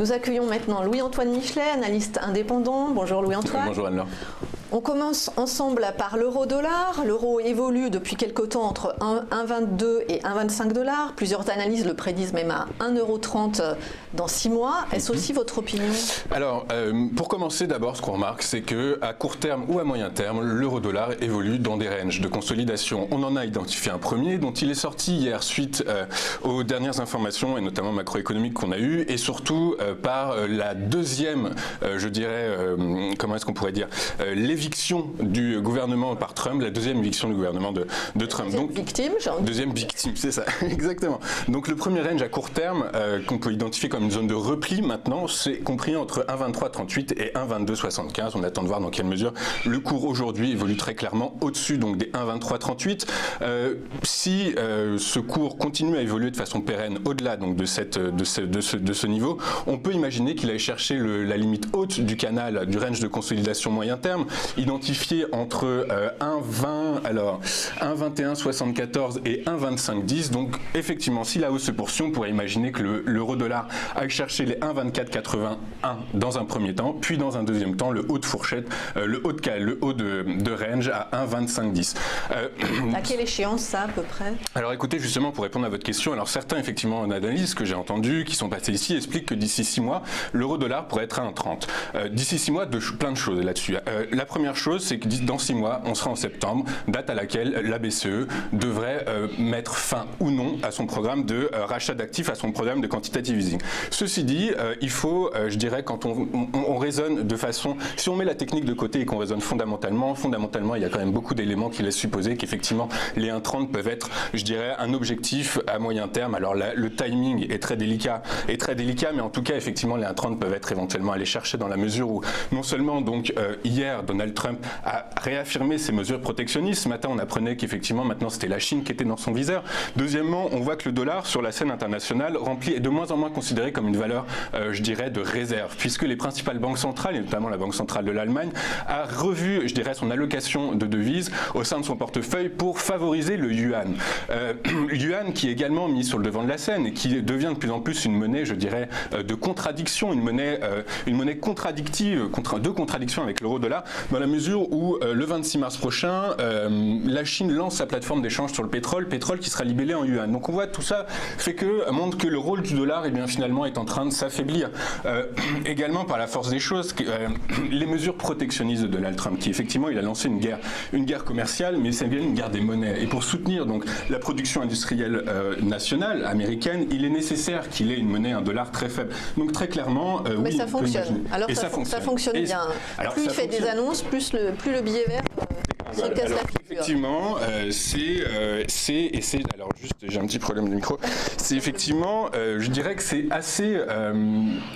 Nous accueillons maintenant Louis-Antoine Michelet, analyste indépendant. Bonjour Louis-Antoine. Bonjour Anne-Laure. On commence ensemble par l'euro-dollar. L'euro évolue depuis quelque temps entre 1,22 et 1,25 $. Plusieurs analyses le prédisent même à 1,30 € dans 6 mois. Est-ce aussi votre opinion? Alors, pour commencer d'abord, ce qu'on remarque, c'est qu'à court terme ou à moyen terme, l'euro-dollar évolue dans des ranges de consolidation. On en a identifié un premier dont il est sorti hier suite aux dernières informations, et notamment macroéconomiques qu'on a eues, et surtout par la deuxième, je dirais, comment est-ce qu'on pourrait dire, l'éviction du gouvernement par Trump, la deuxième éviction du gouvernement de Trump. Deuxième victime, j'ai envie. Deuxième victime, c'est ça, exactement. Donc le premier range à court terme qu'on peut identifier comme une zone de repli maintenant, c'est compris entre 1,2338 et 1,2275. On attend de voir dans quelle mesure le cours aujourd'hui évolue très clairement au-dessus donc des 1,2338. Si ce cours continue à évoluer de façon pérenne au-delà donc de ce niveau, on peut imaginer qu'il aille chercher la limite haute du canal du range de consolidation moyen terme, identifié entre 1,2174 et 1,2510. Donc effectivement, si la hausse se poursuit, on pourrait imaginer que l'euro-dollar aille chercher les 1,2481 dans un premier temps, puis dans un deuxième temps, le haut de fourchette, le haut de range à 1,2510. À quelle échéance ça, à peu près? Alors écoutez, justement, pour répondre à votre question, alors certains, effectivement, en analyse que j'ai entendu, qui sont passés ici, expliquent que d'ici 6 mois, l'euro-dollar pourrait être à 1,30. D'ici 6 mois, plein de choses là-dessus. La première chose, c'est que dans 6 mois, on sera en septembre, date à laquelle la BCE devrait mettre fin ou non à son programme de rachat d'actifs, à son programme de quantitative easing. Ceci dit, il faut, je dirais, quand on raisonne de façon, si on met la technique de côté et qu'on raisonne fondamentalement, il y a quand même beaucoup d'éléments qui laissent supposer qu'effectivement les 1,30 peuvent être, je dirais, un objectif à moyen terme. Alors le timing est très délicat, mais en tout cas, effectivement, les 1,30 peuvent être éventuellement allés chercher dans la mesure où non seulement donc hier Donald Trump a réaffirmé ses mesures protectionnistes. Ce matin, on apprenait qu'effectivement maintenant c'était la Chine qui était dans son viseur. Deuxièmement, on voit que le dollar sur la scène internationale est de moins en moins considéré comme une valeur, je dirais, de réserve, puisque les principales banques centrales, et notamment la Banque centrale de l'Allemagne, a revu, je dirais, son allocation de devises au sein de son portefeuille pour favoriser le yuan. Yuan qui est également mis sur le devant de la scène et qui devient de plus en plus une monnaie, je dirais, de contradiction, une monnaie contradictive, de contradiction avec l'euro-dollar, dans la mesure où le 26 mars prochain, la Chine lance sa plateforme d'échange sur le pétrole qui sera libellé en yuan. Donc on voit tout ça montre que le rôle du dollar, eh bien, finalement, est en train de s'affaiblir. Également par la force des choses, les mesures protectionnistes de Donald Trump, qui effectivement il a lancé une guerre commerciale, mais c'est bien une guerre des monnaies. Et pour soutenir donc la production industrielle nationale américaine, il est nécessaire qu'il ait une monnaie, un dollar très faible. Donc très clairement, mais oui, ça fonctionne. Alors ça fonctionne bien. Plus il fait des annonces, plus le billet vert se casse la figure. Effectivement, alors juste, j'ai un petit problème de micro. C'est effectivement, je dirais que c'est assez,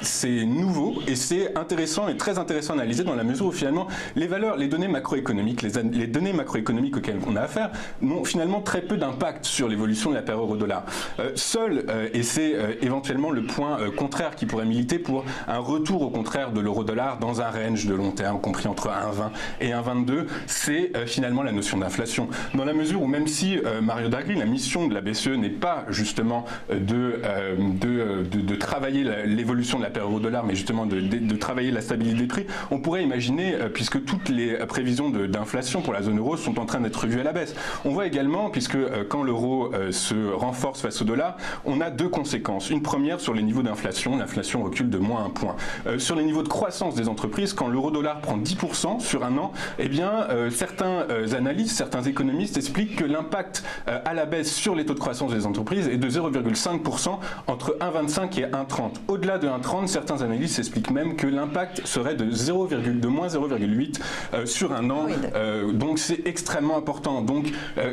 c'est nouveau et c'est intéressant et très intéressant à analyser dans la mesure où finalement les données macroéconomiques, les données macroéconomiques auxquelles on a affaire n'ont finalement très peu d'impact sur l'évolution de la paire euro-dollar. Seul, et c'est éventuellement le point contraire qui pourrait militer pour un retour au contraire de l'euro-dollar dans un range de long terme compris entre 1,20 et 1,22, c'est finalement la notion d'inflation. Dans la mesure où même si Mario Draghi, la mission de la BCE n'est pas justement de travailler l'évolution de la paire euro-dollar, mais justement de travailler la stabilité des prix, on pourrait imaginer, puisque toutes les prévisions d'inflation pour la zone euro sont en train d'être revues à la baisse. On voit également, puisque quand l'euro se renforce face au dollar, on a deux conséquences. Une première sur les niveaux d'inflation, l'inflation recule de moins 1 point. Sur les niveaux de croissance des entreprises, quand l'euro-dollar prend 10% sur un an, eh bien certains analystes, certains économistes expliquent que l'impact à la baisse sur les taux de croissance des entreprises est de 0,5% entre 1,25 et 1,30. Au-delà de 1,30, certains analystes expliquent même que l'impact serait de moins 0,8 sur un an. Oui, donc c'est extrêmement important. Donc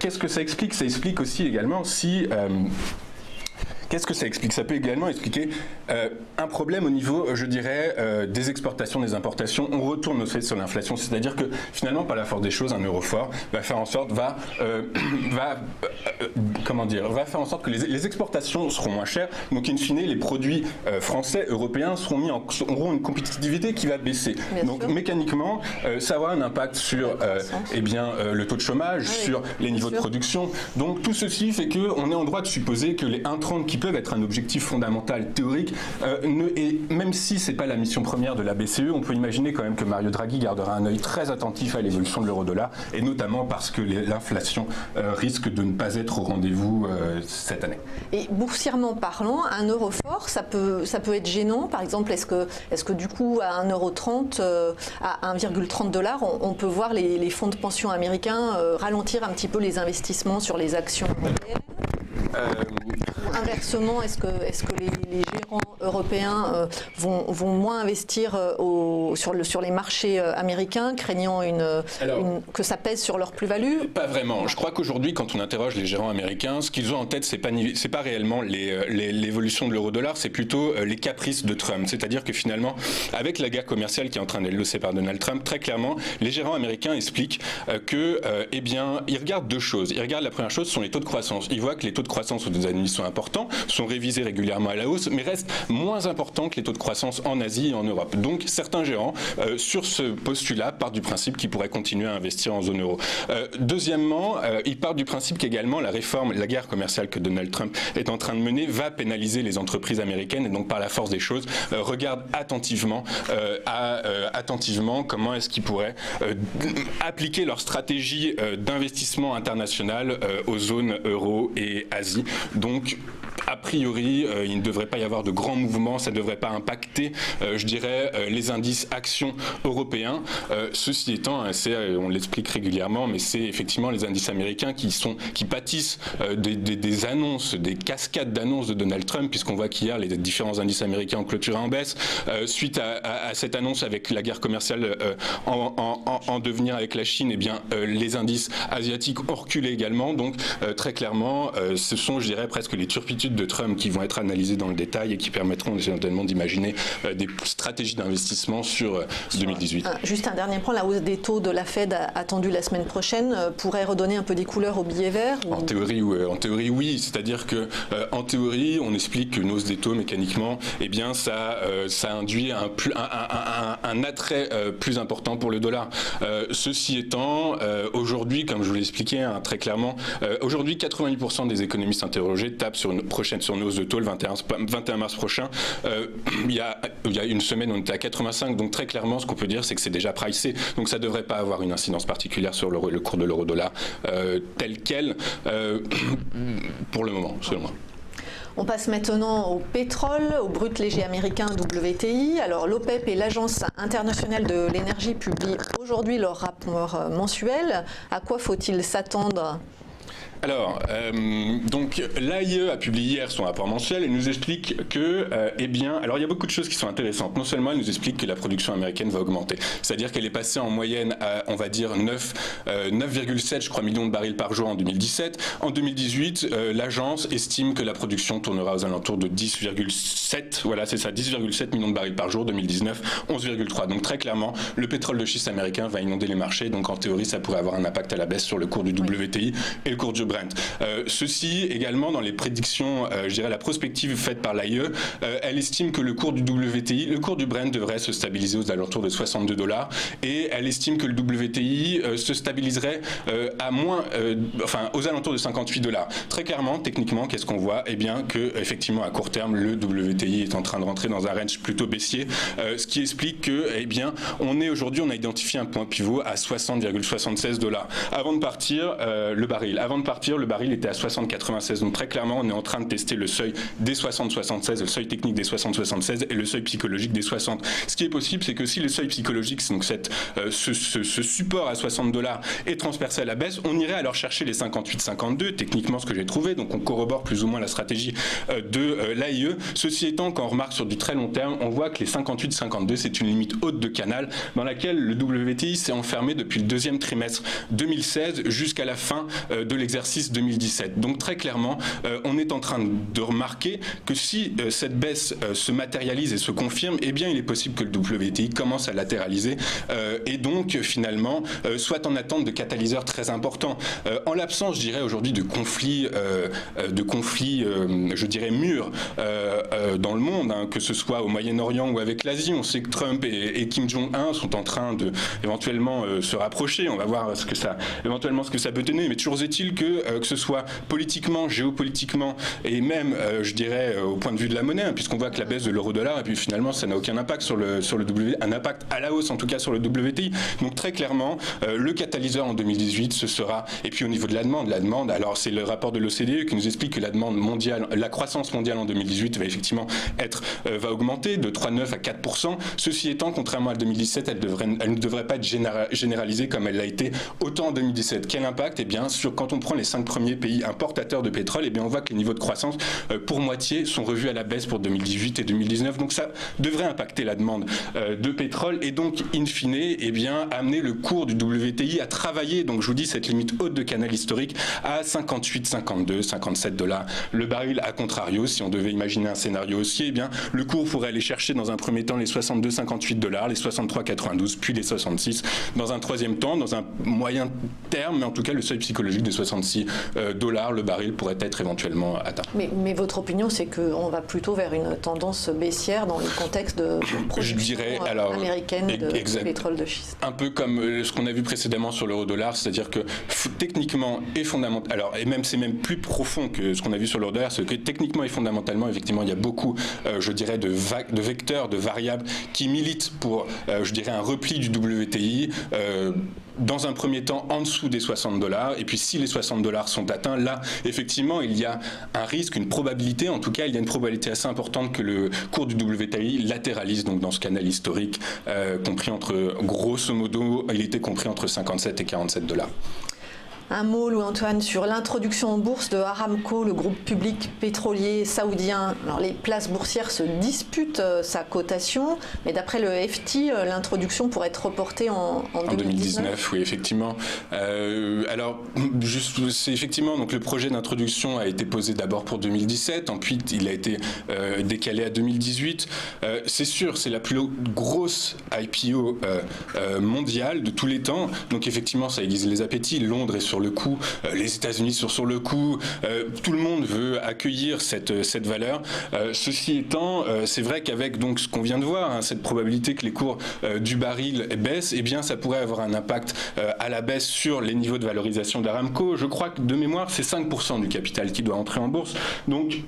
qu'est-ce que ça explique? Ça explique aussi également si... Qu'est-ce que ça explique? Ça peut également expliquer un problème au niveau, je dirais, des exportations, des importations. On retourne au fait sur l'inflation, c'est-à-dire que finalement, par la force des choses, un euro fort va faire en sorte, va faire en sorte que les exportations seront moins chères. Donc, in fine, les produits français, européens auront une compétitivité qui va baisser. Donc, mécaniquement, ça aura un impact sur le taux de chômage, sur les niveaux de production. Donc, tout ceci fait qu'on est en droit de supposer que les 1,30 qui peuvent être un objectif fondamental théorique. Et même si c'est pas la mission première de la BCE, on peut imaginer quand même que Mario Draghi gardera un œil très attentif à l'évolution de l'euro-dollar, et notamment parce que l'inflation risque de ne pas être au rendez-vous cette année. Et boursièrement parlant, un euro fort, ça peut être gênant. Par exemple, est-ce que du coup, à 1,30 €, à 1,30 $, on peut voir les fonds de pension américains ralentir un petit peu les investissements sur les actions européennes? Inversement, est-ce que les gérants européens vont moins investir sur les marchés américains, craignant que ça pèse sur leur plus-value? Pas vraiment. Je crois qu'aujourd'hui, quand on interroge les gérants américains, ce qu'ils ont en tête, c'est pas réellement l'évolution de l'euro-dollar, c'est plutôt les caprices de Trump. C'est-à-dire que finalement, avec la guerre commerciale qui est en train d'être lancée par Donald Trump, très clairement, les gérants américains expliquent eh bien, ils regardent deux choses. Ils regardent, la première chose, ce sont les taux de croissance. Ils voient que les taux de croissance aux États-Unis sont importants, sont révisés régulièrement à la hausse, mais restent moins importants que les taux de croissance en Asie et en Europe. Donc, certains gérants, sur ce postulat, partent du principe qu'ils pourraient continuer à investir en zone euro. Deuxièmement, ils partent du principe qu'également la réforme, la guerre commerciale que Donald Trump est en train de mener va pénaliser les entreprises américaines, et donc par la force des choses, regardent attentivement comment est-ce qu'ils pourraient appliquer leur stratégie d'investissement international aux zones euro et Asie. Donc, a priori, il ne devrait pas y avoir de grands mouvements, ça ne devrait pas impacter, je dirais, les indices actions européens. Ceci étant, on l'explique régulièrement, mais c'est effectivement les indices américains qui pâtissent des annonces, des cascades d'annonces de Donald Trump, puisqu'on voit qu'hier, les différents indices américains ont clôturé en baisse. Suite à cette annonce avec la guerre commerciale en devenir avec la Chine, eh bien, les indices asiatiques ont reculé également. Donc, très clairement, ce sont, je dirais, presque les turpitudes de Trump qui vont être analysées dans le détail et qui permettront certainement d'imaginer des stratégies d'investissement sur 2018. Juste un dernier point, la hausse des taux de la Fed attendue la semaine prochaine pourrait redonner un peu des couleurs au billet vert? En théorie, oui. C'est-à-dire que en théorie, on explique qu'une hausse des taux mécaniquement, eh bien, ça induit un attrait plus important pour le dollar. Ceci étant, aujourd'hui, comme je vous l'ai expliqué très clairement, aujourd'hui, 90% des économistes interrogés tapent sur une hausse de taux le 21 mars prochain. Il y a une semaine, on était à 85, donc très clairement, ce qu'on peut dire, c'est que c'est déjà pricé, donc ça ne devrait pas avoir une incidence particulière sur le cours de l'euro-dollar tel quel pour le moment, selon moi. On passe maintenant au pétrole, au brut léger américain WTI. Alors l'OPEP et l'Agence internationale de l'énergie publient aujourd'hui leur rapport mensuel. À quoi faut-il s'attendre ? Alors, donc l'AIE a publié hier son rapport mensuel et nous explique que, eh bien, alors il y a beaucoup de choses qui sont intéressantes. Non seulement elle nous explique que la production américaine va augmenter, c'est-à-dire qu'elle est passée en moyenne à, on va dire, 9,7 je crois millions de barils par jour en 2017. En 2018, l'agence estime que la production tournera aux alentours de 10,7, voilà c'est ça, 10,7 millions de barils par jour. 2019, 11,3. Donc très clairement, le pétrole de schiste américain va inonder les marchés. Donc en théorie, ça pourrait avoir un impact à la baisse sur le cours du WTI et le cours du Brent. Ceci également dans les prédictions, je dirais la prospective faite par l'AIE, elle estime que le cours du WTI, le cours du Brent devrait se stabiliser aux alentours de 62 $, et elle estime que le WTI se stabiliserait aux alentours de 58 $. Très clairement, techniquement, qu'est-ce qu'on voit? Eh bien que effectivement à court terme, le WTI est en train de rentrer dans un range plutôt baissier, ce qui explique que, eh bien, on a identifié un point pivot à 60,76 $. Avant de partir, le baril était à 60,96. Donc très clairement, on est en train de tester le seuil des 60,76, le seuil technique des 60,76 et le seuil psychologique des 60. Ce qui est possible, c'est que si le seuil psychologique, donc ce support à 60 $ est transpercé à la baisse, on irait alors chercher les 58,52, techniquement ce que j'ai trouvé. Donc on corrobore plus ou moins la stratégie de l'AIE. Ceci étant, quand on remarque sur du très long terme, on voit que les 58,52, c'est une limite haute de canal dans laquelle le WTI s'est enfermé depuis le deuxième trimestre 2016 jusqu'à la fin de l'exercice 2017. Donc très clairement, on est en train de remarquer que si cette baisse se matérialise et se confirme, eh bien il est possible que le WTI commence à latéraliser et donc finalement soit en attente de catalyseurs très importants. En l'absence, je dirais aujourd'hui de conflits, je dirais mûrs dans le monde, hein, que ce soit au Moyen-Orient ou avec l'Asie. On sait que Trump et Kim Jong-un sont en train de éventuellement se rapprocher. On va voir éventuellement ce que ça peut donner. Mais toujours est-il que que ce soit politiquement, géopolitiquement et même, je dirais, au point de vue de la monnaie, hein, puisqu'on voit que la baisse de l'euro-dollar, et puis finalement, ça n'a aucun impact sur le un impact à la hausse, en tout cas sur le WTI. Donc très clairement, le catalyseur en 2018, ce sera, et puis au niveau de la demande, alors c'est le rapport de l'OCDE qui nous explique que la demande mondiale, la croissance mondiale en 2018 va effectivement va augmenter de 3,9 à 4%. Ceci étant, contrairement à 2017, elle ne devrait pas être généralisée comme elle l'a été autant en 2017. Quel impact? Eh bien, quand on prend les 5 premiers pays importateurs de pétrole, eh bien, on voit que les niveaux de croissance, pour moitié, sont revus à la baisse pour 2018 et 2019. Donc ça devrait impacter la demande de pétrole et donc, in fine, eh bien, amener le cours du WTI à travailler, donc je vous dis, cette limite haute de canal historique à 58, 52, 57 dollars le baril. À contrario, si on devait imaginer un scénario haussier, eh bien, le cours pourrait aller chercher dans un premier temps les 62, 58 dollars, les 63, 92, puis les 66 dans un troisième temps, dans un moyen terme, mais en tout cas, le seuil psychologique des 66 dollars le baril pourrait être éventuellement atteint. Mais votre opinion, c'est qu'on va plutôt vers une tendance baissière dans le contexte de production américaine de pétrole de schiste. Un peu comme ce qu'on a vu précédemment sur l'euro-dollar, c'est-à-dire que techniquement et fondamentalement, alors et même c'est même plus profond que ce qu'on a vu sur l'euro-dollar, c'est que techniquement et fondamentalement, effectivement, il y a beaucoup, je dirais, de vecteurs, de variables qui militent pour, je dirais, un repli du WTI. Dans un premier temps en dessous des 60 dollars, et puis si les 60 dollars sont atteints, là, effectivement, il y a un risque, une probabilité, en tout cas, il y a une probabilité assez importante que le cours du WTI latéralise, donc dans ce canal historique, compris entre, grosso modo, il était compris entre 57 et 47 dollars. Un mot, Louis-Antoine, sur l'introduction en bourse de Aramco, le groupe public pétrolier saoudien. Alors, les places boursières se disputent sa cotation, mais d'après le FT, l'introduction pourrait être reportée en 2019. Oui, effectivement. Alors, c'est effectivement, donc le projet d'introduction a été posé d'abord pour 2017, ensuite il a été décalé à 2018. C'est sûr, c'est la plus grosse IPO mondiale de tous les temps, donc effectivement, ça aiguise les appétits. Londres est sur le coup, les États-Unis sont sur le coup, tout le monde veut accueillir cette valeur. Ceci étant, c'est vrai qu'avec donc ce qu'on vient de voir, hein, cette probabilité que les cours du baril baissent, eh bien ça pourrait avoir un impact à la baisse sur les niveaux de valorisation d'Aramco. Je crois que de mémoire, c'est 5% du capital qui doit entrer en bourse. Donc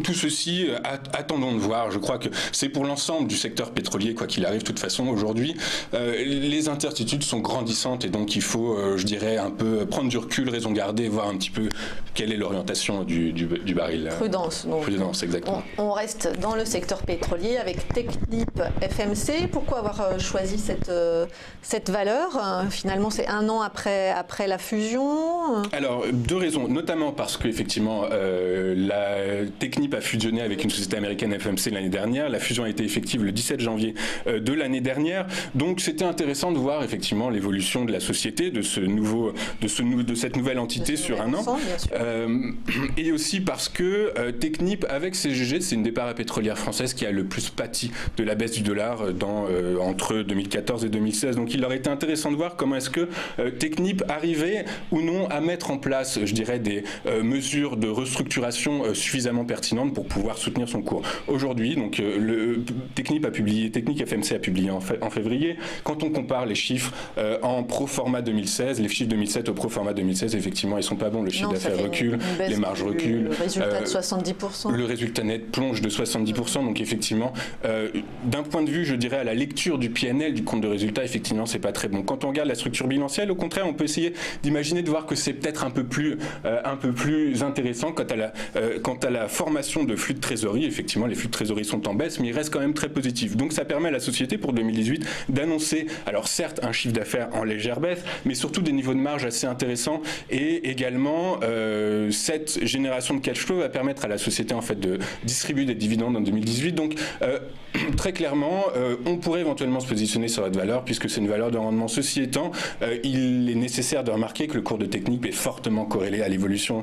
tout ceci, attendons de voir. Je crois que c'est pour l'ensemble du secteur pétrolier, quoi qu'il arrive, de toute façon, aujourd'hui, les incertitudes sont grandissantes et donc il faut, je dirais, un peu prendre du recul, raison garder, voir un petit peu quelle est l'orientation du baril. Prudence. Donc, prudence, exactement. On reste dans le secteur pétrolier avec Technip FMC. Pourquoi avoir choisi cette valeur? Finalement, c'est un an après la fusion. Alors, deux raisons. Notamment parce qu'effectivement, la Technip a fusionné avec une société américaine FMC l'année dernière. La fusion a été effective le 17 janvier de l'année dernière. Donc, c'était intéressant de voir effectivement l'évolution de la société, de cette nouvelle entité sur un an. Et aussi parce que Technip, avec CGG, c'est une des parapétrolières françaises qui a le plus pâti de la baisse du dollar entre 2014 et 2016. Donc il aurait été intéressant de voir comment est-ce que Technip arrivait ou non à mettre en place, je dirais, des mesures de restructuration suffisamment pertinentes pour pouvoir soutenir son cours. Aujourd'hui, donc Technip FMC a publié en février. Quand on compare les chiffres en pro forma 2016, les chiffres 2007 au pro format 2016, effectivement, ils sont pas bons. Le chiffre d'affaires recule, les marges reculent. Le résultat de 70%. Le résultat net plonge de 70%. Donc, effectivement, d'un point de vue, je dirais, à la lecture du PNL, du compte de résultat, effectivement, c'est pas très bon. Quand on regarde la structure bilancielle, au contraire, on peut essayer d'imaginer, de voir que c'est peut-être un peu plus intéressant quant à la formation de flux de trésorerie. Effectivement, les flux de trésorerie sont en baisse, mais ils restent quand même très positifs. Donc, ça permet à la société, pour 2018, d'annoncer, alors certes, un chiffre d'affaires en légère baisse, mais surtout des niveaux de marge assez intéressants. Et également, cette génération de cash flow va permettre à la société en fait de distribuer des dividendes en 2018. Donc très clairement, on pourrait éventuellement se positionner sur cette valeur puisque c'est une valeur de rendement. Ceci étant, il est nécessaire de remarquer que le cours de Technip est fortement corrélé à l'évolution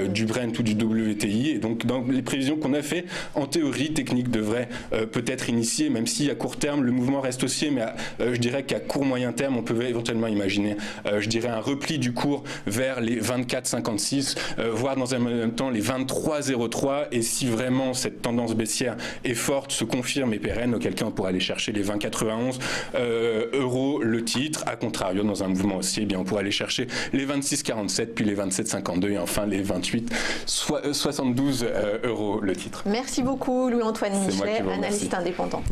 du Brent ou du WTI. Et donc dans les prévisions qu'on a fait, en théorie, Technip devrait peut-être initier, même si à court terme le mouvement reste haussier, mais je dirais qu'à court moyen terme, on peut éventuellement imaginer, je dirais, un repli du cours vers les 24,56, voire dans un même temps les 23,03. Et si vraiment cette tendance baissière est forte, se confirme et pérenne, auquel cas on pourra aller chercher les 20,91 euros le titre. A contrario, dans un mouvement haussier, eh bien, on pourra aller chercher les 26,47, puis les 27,52 et enfin les 28,72 euros le titre. Merci beaucoup Louis-Antoine Michelet, analyste indépendant.